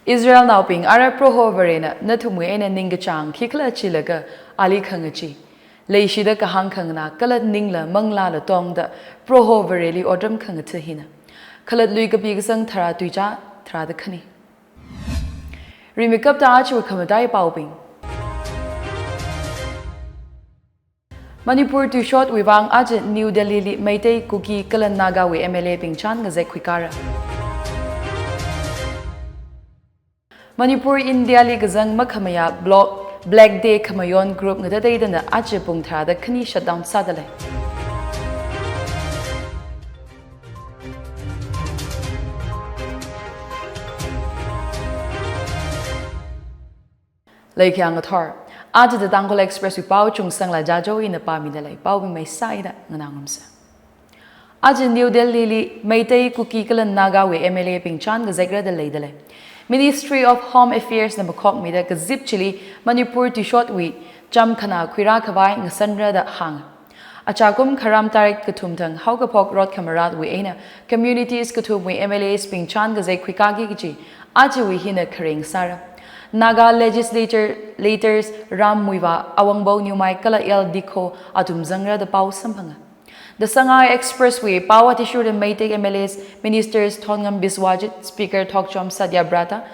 Israel now ping ara prohoverena Nathum eina ningachang kikla chilaga ali khangachi leishida kahang khangna kalat ningla mangla la tong da prohovereli odram khangata hina khalat lui kapi gsang thara tuija thara da khani remikap ta achu khamadai pauping Manipur to short wuivang aje New Delhi li Meitei Kuki Kalan Naga we MLA Pingchan Gazek Kwikara Manipur India li gazang makhamaya block Black Day Kamayon group ngadai dana aje pung thara da khani shutdown sadale Laikyang Athar Aje the Tangkhul Express we pau Chungsangla Jajo in the Pamidalai, pau may side Nanamsa. Aje New Delhi li Meitei Kuki Kalan Naga we MLA Pingchan Gazegra the Leidale. Ministry of Home Affairs na Makok Mida Gazip Chili, Manipur to short we, Jamkhana, Kwirakavai, Ngasandra the Hang. Achakum Karam Tarik Katumtang, Haukapok Rod Kamarat we Eina, communities Katum we MLAs Pingchan Gazek Kwikagi, Aje we hina Karing Sara. Naga legislators Ram Muiva Awangbo Nyumai Kala El Diko Atum Zangra the Pau Sampanga. The Sangai Expressway Pawa Tishu the Meitei MLAs Ministers Tongam Biswajit Speaker Tokchom Sadya Brata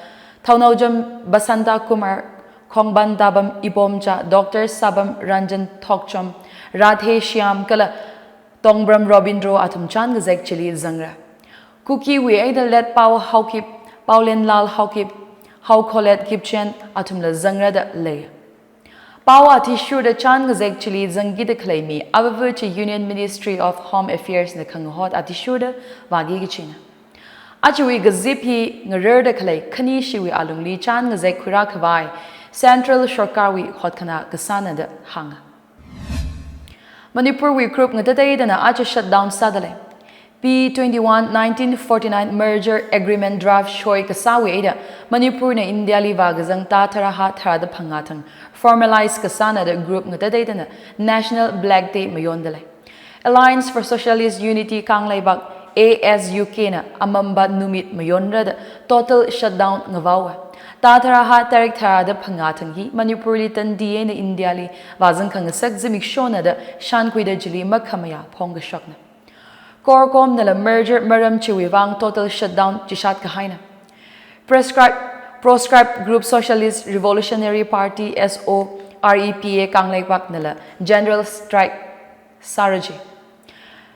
Taunaujam Basanta Kumar Kongban Dabam Ibomcha Dr. Sabam Ranjan Tokchom Radhe Shyam Kala Tongbram Robindro Atum Chan Gazek Chili Zangra Kuki we either let Pau Haukip Paulen Lal Haukip How Colette Kipchen atum la zangra da lay. Pawa tissue the chan gazek chili zangi the claimi, avavirchi Union Ministry of Home Affairs na kanghot atishu da wagi gichina. Achiwi gazipi ngarer da khalei khani shiwi alungli chan gazek kwirakavai, Central Shorkarwi hotkana gasana da hanga. Manipur we group ngatatay da na acha shutdown sadale. P21 1949 merger agreement draft shoi kasawi ida Manipur na India li wagazang ta thara da phangatang formalized kasana the group ngatadai na National Black Day mayondale Alliance for Socialist Unity Khalei bak ASUK na amamba numit mayondra da total shutdown ngawawa ta thara tarik thara da phangatang hi Manipur li tan DA na India li wazang khangasak zimik shona da shankui da jili makhamaya phonga shokna Korkom nala merger maram wuivang total shutdown chishat kahaina. Proscribed Group Socialist Revolutionary Party SOREPA Khalei Pak nala General Strike Saraji.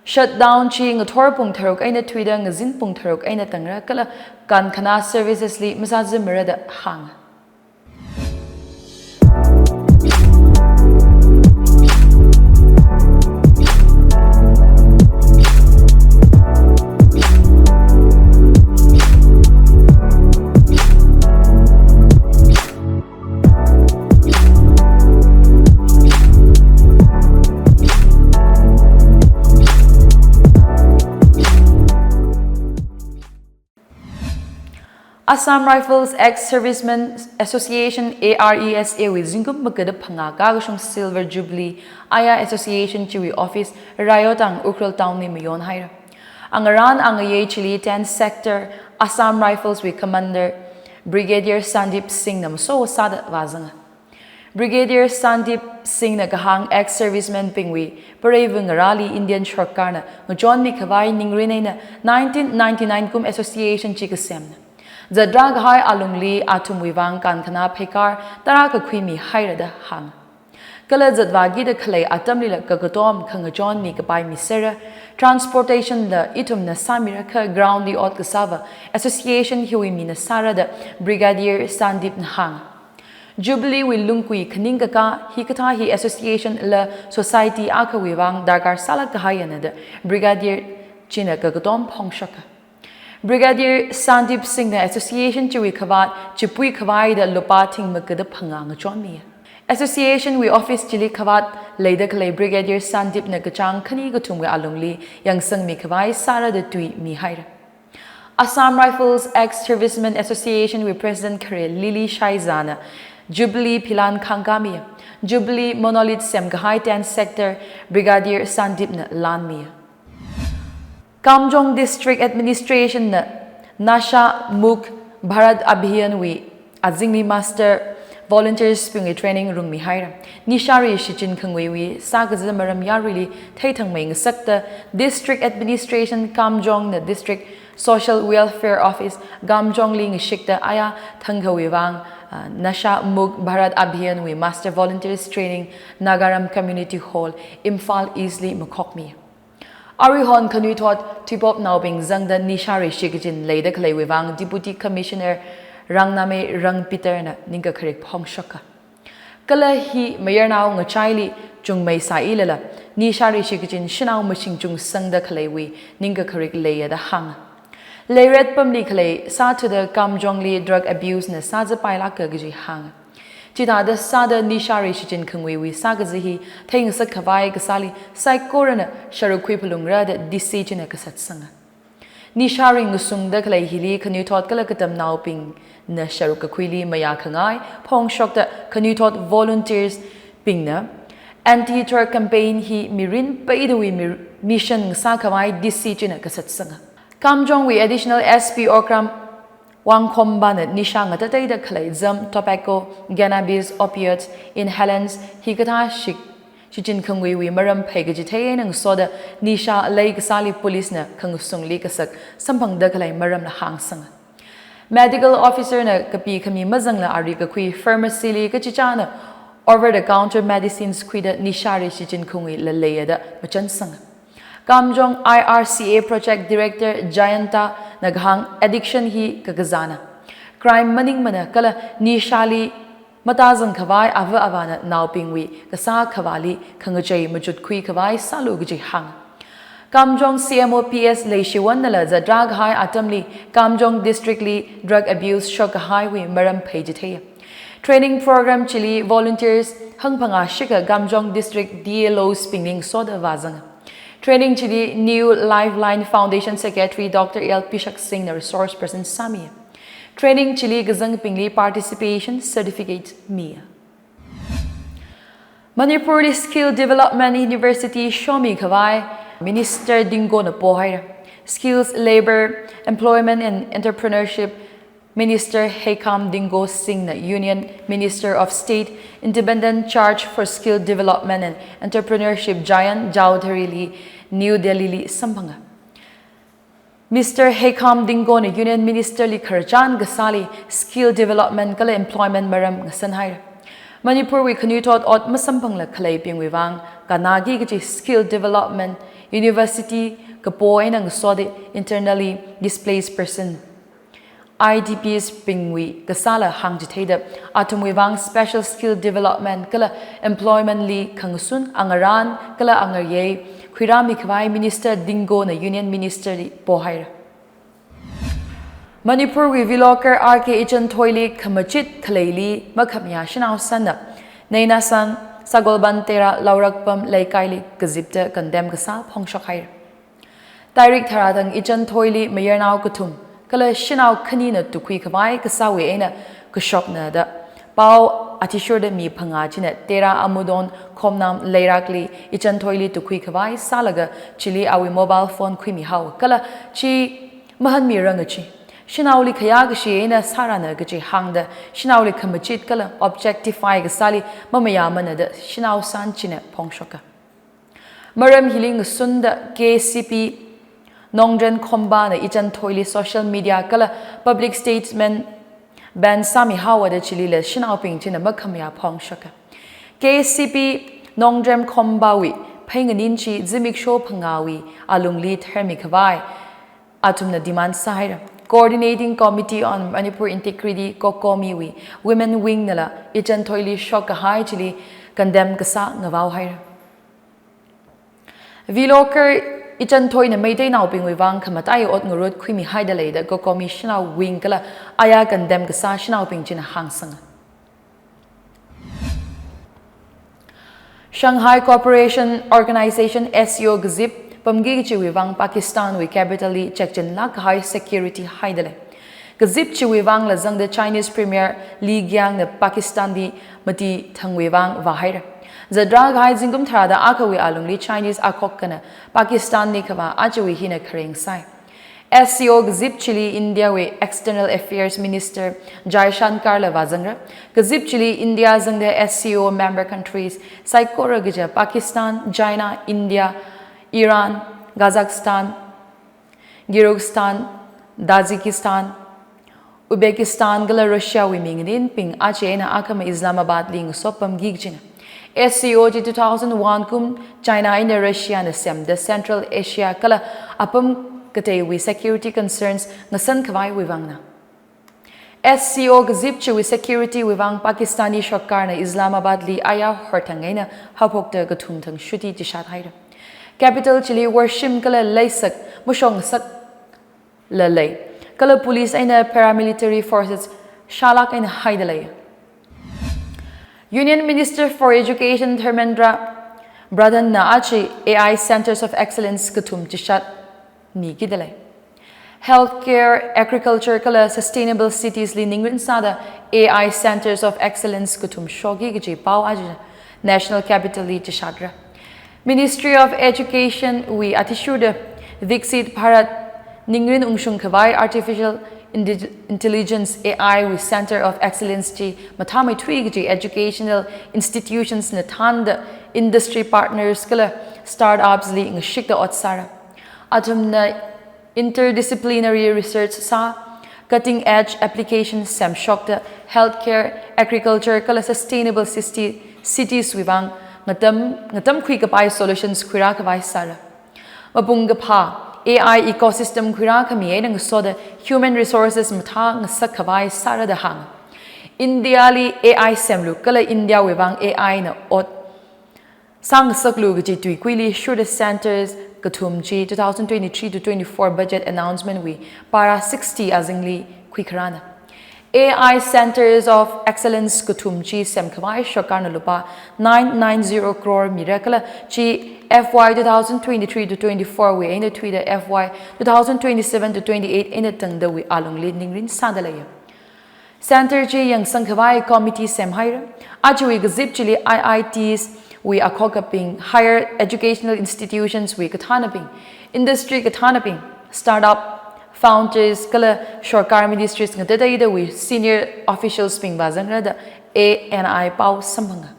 Shutdown chi ngathor pung tharok aina twida ngazin pung tharok aina tangra kala kan khana services li misazimra da hang. Assam Rifles Ex-Servicemen Association ARESA with Zingum Magada Panga Gagashum Silver Jubilee Aya Association Chiwi Office Rayotang Ukril Town ni Mayon Haira. Angaran Angaye Chili 10th Sector Assam Rifles with Commander Brigadier Sandip Singh Namso Sada Vazanga. Brigadier Sandip Singh Nagahang Ex-Serviceman Pingwi Parevungarali Indian Shorkarna John Mikhavai Ningrinena 1999 Kum Association Chikasemna. The drag high alungli atum wuivang kan kana pekar taraka kwimi hairada hang. Kala zadwagi de khalei atam lila kagatom kangajon mikabai misera transportation the itum na samira ka ground the ot kasava association hiwi mina sara the Brigadier Sandip Hang. Jubilee will lungkui kaninga ka hikata hi association la society aka wuivang darkar salak kahayana the Brigadier China kagatom pongshaka. Brigadier Sandip Singh na Association Chiwi Khavat Chipui Khawai da Lupa Ting Magada Pangang Chonmi. Association we office Chili Khavat Leida Khalei Brigadier Sandip na Gachang Khani Gatumwe Alungli Yang Sang Mikhavai Sara da Tui Mihaira. Assam Rifles Ex-Servicemen Association with President Kare Lili Shaizana Jubilee Pilan Kangamiya Jubilee Monolith Semgahai 10th Sector Brigadier Sandip na Lanmiya. Kamjong District Administration na Nasha Muk Bharat Abhiyan we azingli master volunteers spring training rung mi haira nishari shichin khangwe we sagazam maram yarili theithang mai sakta district administration kamjong the district social welfare office gamjong ling shikta aya thangha wuivang nasha mug Bharat Abhiyan we master volunteers training Nagaram community hall Imphal easily mukhokmi Arihon kanui thought tipop naubing zangda nishari shikijin leida khalei wuivang deputy commissioner rangname rang peter na ninga kharik phong shaka kala hi mayor naw ngachaili chungmei sailala nishari shikijin shinaw maching chungsangda khalei wi ninga kharik leya da hang leiret pamli khalei sa to the kamjongli drug abuse na sa za paila ka gi hang chita da sa da nishari shichin khangwe wi sa ga hi theng sa khawai ka sali saikorana sharukhui phulungra da decision ka satsanga nishari ngusungda khalei hili khani thot kala katam naw ping na sharuka khwili maya khangai phong shokta khani thot volunteers pingna anti terror campaign hi mirin paidwi mission sa khawai decision ka satsanga kamjong wi additional sp okram Wangkomban nishang at the khalei zam tobacco cannabis opiates inhalants hikata shik chichin khangwi wi maram phegajithe nang soda nisha lei sali police na khangusung li kasak samphang da khalei maram la hangsang medical officer na kapi khami mazang la ari ka khui pharmacy li ka chichana over the counter medicines khuida nishari chichin khungwi la leya machan sang Kamjong IRCA project director Jayanta naghang addiction hi kagazana crime maning mana kala nishali matazang khawai ava avana naupingwi kasa khawali khangajai majut khui khawai salu gji hang Kamjong CMOPS leishiwan nala za drug high atamli Kamjong district li drug abuse shock highway maram phejithe training program chili volunteers hangphanga shika Kamjong district DLO spingling soda wazang Training Chidi New Lifeline Foundation Secretary Dr. L. Pishak Singh, the resource person Sami. Training Chili Gazang Pingli Participation Certificate Mia. Manipur Skill Development University Shomi Kawai Minister Dingo na Pohai. Skills, Labor, Employment and Entrepreneurship Minister Hekam Dingo Singh, the Union Minister of State, Independent Charge for Skill Development and Entrepreneurship Jayan Chowdhury, New Delhi, Sambanga. Mr. Hekam Dingo, the Union Minister Li Kharjan Gasali, Skill Development Kala Employment Maram Gasanhair. Manipur we kanutot ot masampang la khalei ping wivang kanagi gaji Skill Development University kapoy nang sodi internally displaced person. IDPs pingwi kasala hangjitheda atam wuivang special skill development kala employment li khangsun angaran kala angarye khira mikhavai minister dingo na union minister li pohair Manipur wi viloker RK Ichan Thoili khamachit khaleili makhamya shinau sanna neina san sagolban tera laurakpam leikaili gazipta condemn kasa phongshakhair Direct Haradang Ichan Thoili mayernau kutum Kala shinau kanina tukui kawai kasawi eina kushokna da pau atishur da mi phanga chine tera amudon khomnam leirakli ichan thoili tukui kawai salaga chili awi mobile phone khui mi haw kala chi mahan mi ranga chi shinau li khaya ga shi eina sarana ga chi hangda shinau li khamachit kala objectify ga sali mamaya mana da shinau san chine phongshoka maram hiling sunda KCP Nongdren Komba na Ichan Thoili social media kala public statement ban sami hawa da chili le shinau ping china makhamya phong shaka KCP Nongdren Komba wi phainganin chi zimik show phangawi alungli thermikhavai atum na demand sahira Coordinating Committee on Manipur Integrity Kokomi wi women wing nala Ichan Thoili shoka hai chili condemn kasa ngawau haira Viloker Ichan Thoi na Mayday now ping wuivang kamatai ot ngurut khimi haidalei da go commissioner wing kala aya condemn ka sa shinau ping chin hangsang Shanghai Cooperation Organization SEO gzip pamgi chi wuivang Pakistan wi capitally checkchen lak high security haidalei gzip chi wuivang la zang the Chinese Premier Li Gyang na Pakistan di mati thang wuivang wa haira The drug high zingum tharada akawi alungli Chinese akokana Pakistan ni kawa ajawi hina kharing sai SCO gzip Chile India we External Affairs Minister Jaishankar Lavazangra gzip Chile India zang the SCO member countries saikora gija Pakistan, China, India, Iran, Kazakhstan, Kyrgyzstan, Tajikistan, Uzbekistan gala Russia we mingin ping achena akama Islamabad ling sopam gigjina SCO 2001 kum China in Russia na sem the Central Asia kala apam katay we security concerns ngasan khawai wuivang na SCO gzip chi we security wuivang Pakistani sarkar na Islamabad li aya hortangai na hapok ta gathum thang shuti tishat haira capital chili worship kala leisak mushong sak dalei kala police aina paramilitary forces salak aina haidalei Union Minister for Education Dharmendra Pradhan na achi AI Centers of Excellence kathum tishat ni gidalei Healthcare, Agriculture kala Sustainable Cities li ningrin sada AI Centers of Excellence kathum shogi giji pau aji National Capital li tishadra Ministry of Education we atishuda Viksit Bharat Ningrin Ungshung Kavai Artificial Intelligence AI with Center of Excellence ji Mathami Twig ji Educational Institutions Nathum Industry Partners kala Startups li ngshikda otsara Atam na Interdisciplinary Research sa Cutting Edge Applications Sam Shokta Healthcare Agriculture kala Sustainable Cities wuivang ngatam khui kapai solutions khura kapai sara mapung gapha AI ecosystem khura khami nang soda human resources matha ngasak kapai sara da hang India li AI semlu kala India wuivang AI na ot sang saklu gi tui kwili sure centers kathum ji 2023 to 24 budget announcement we para 60 azingli khikharana AI Centers of Excellence Kutumchi Semkawai Shokarna Lupa 990 crore miracle chi FY 2023 to 24 we in the Twitter FY 2027 to 28 in the Tangda we along leading rin Sadalaya. Center chi yang Sankawai Committee Semhaira Ajui Gazip Chili IITs we akokaping higher educational institutions we katanaping industry katanaping startup founders kala sarkar ministries ngadada we senior officials ping bazangra da ANI pau sambanga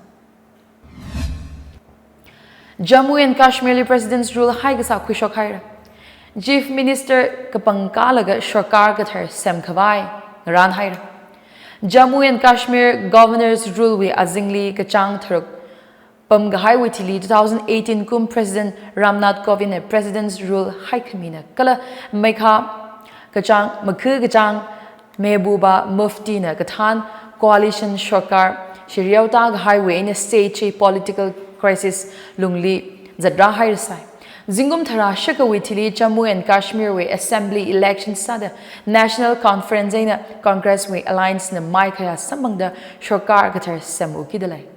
Jammu and Kashmir president's rule haigasa khwishok haira chief minister kapangkalaga sarkar gathar semkhawai ran haira Jammu and Kashmir governor's rule we azingli kachang tharuk Pamgahai Witili 2018 kum President Ramnath Kovind President's rule haikamina kala Mekha Kachang Makhu Kachang Mehbuba Mufti na Kathan Coalition Sarkar Shiriauta Highway in a state political crisis lungli Zadra Hirsai Zingum Thara Shaka Witili Jammu and Kashmir way Assembly Election Sada National Conference in a Congress way Alliance na Maikaya Sambangda Sarkar Gatar Samu Kidalai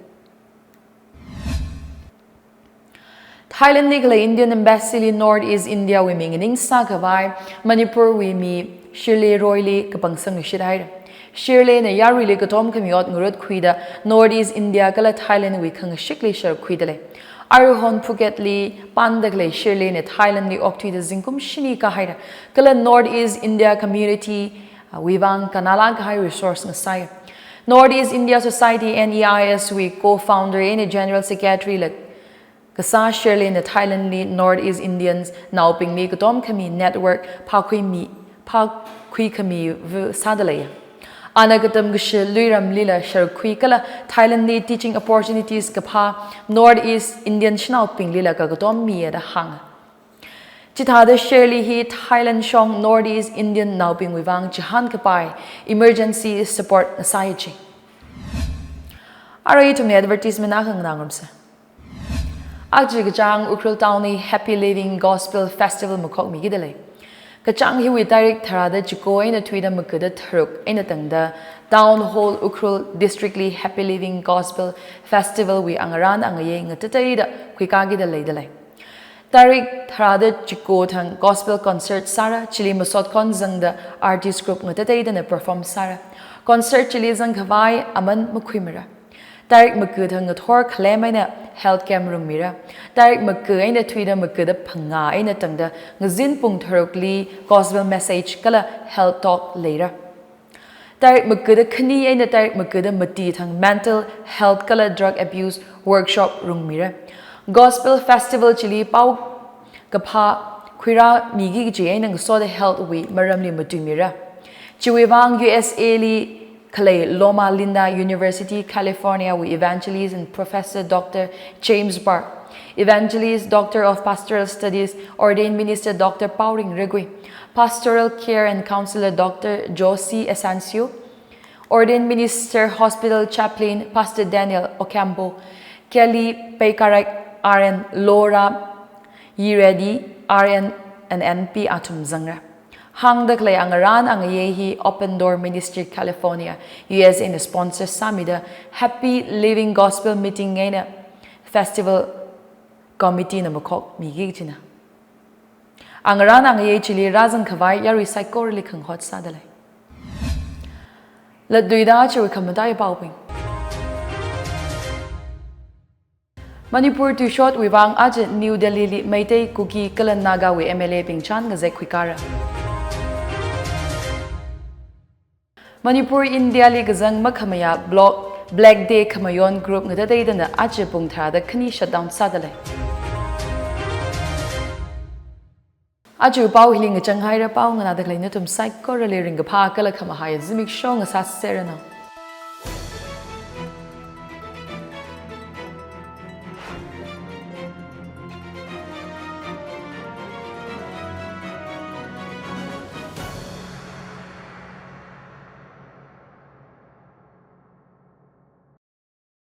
Thailand nikla Indian Embassy Northeast India we mingning sa kawai Manipur we mi Shirley Royli kapangsang shidai Shirley na yarili katom kamiot ngurut khuida Northeast India kala Thailand we khang shikli shar khuidale Aruhon Phuket li Pandagle Shirley na Thailand li oktida zingkum shini ka haida kala Northeast India community wuivang kanala ka resource ngasai Northeast India Society NEIS we co-founder and general secretary like Kasa Shirley in the Thailand li Northeast Indians now ping mi katom kami network pa kui kami sadalaya. Anagatam gushe luiram lila shar kui kala Thailand li teaching opportunities kapa Northeast Indian shnau ping lila ka katom mi da hang. Chithada Shirley hi Thailand shong Northeast Indian now ping wuivang jahan kapai emergency support nasaichi. Aray tum advertisement akang nangamsa. Agji Gajang Ukril Towni Happy Living Gospel Festival Mukok Migidale. Gajang hi with direct Tarada Chiko in a Twitter Mukuda Turuk in a Tangda Town Hall Ukril Districtly Happy Living Gospel Festival we Angaran Angayang at Tataida Kwikagi the Ladale. Direct Tarada Chiko Tang Gospel Concert Sara Chili Masot Chungsangla artist group Ngataida and perform Sara. Concert Chili Zanghavai Aman Mukwimera. Direct Mukudang at Hor Khalei health cam room mira direct makku aina thuida makku da phanga aina tangda ngazin pung tharokli gospel message kala health talk later direct makku da khani aina direct makku da mati thang mental health kala drug abuse workshop room mira gospel festival chili pau kapha khira migi ji aina so the health week maramli matu mira wuivang USA li khalei Loma Linda University California with evangelist and Professor Dr. James Barr evangelist Doctor of Pastoral Studies ordained minister Dr. Pauling Regui Pastoral Care and Counselor Dr. Josie Asancio ordained minister Hospital Chaplain Pastor Daniel Ocampo Kelly Peikarak RN Laura Yiredi RN and NP Chungsangla hang the clay angaran angayehi Open Door Ministry California USA in a sponsor samida Happy Living Gospel Meeting eina festival committee na makok migi china angaran angaye chili razan khawai yari saikorali khang hot sa dalei la duida chu khamdai pauping Manipur to short wuivang ajit New Delhi li Meitei Kuki Kalan Naga we MLA Pingchan ngazek kwikara Manipur India li gazang makhamaya block Black Day Khamayon group ngada dai dana ajit pung thada khani shutdown sadale aju pau hiling chang haira pau ngana daklai Nathum saikorali ring pha kala khama haya zimik shong sa serana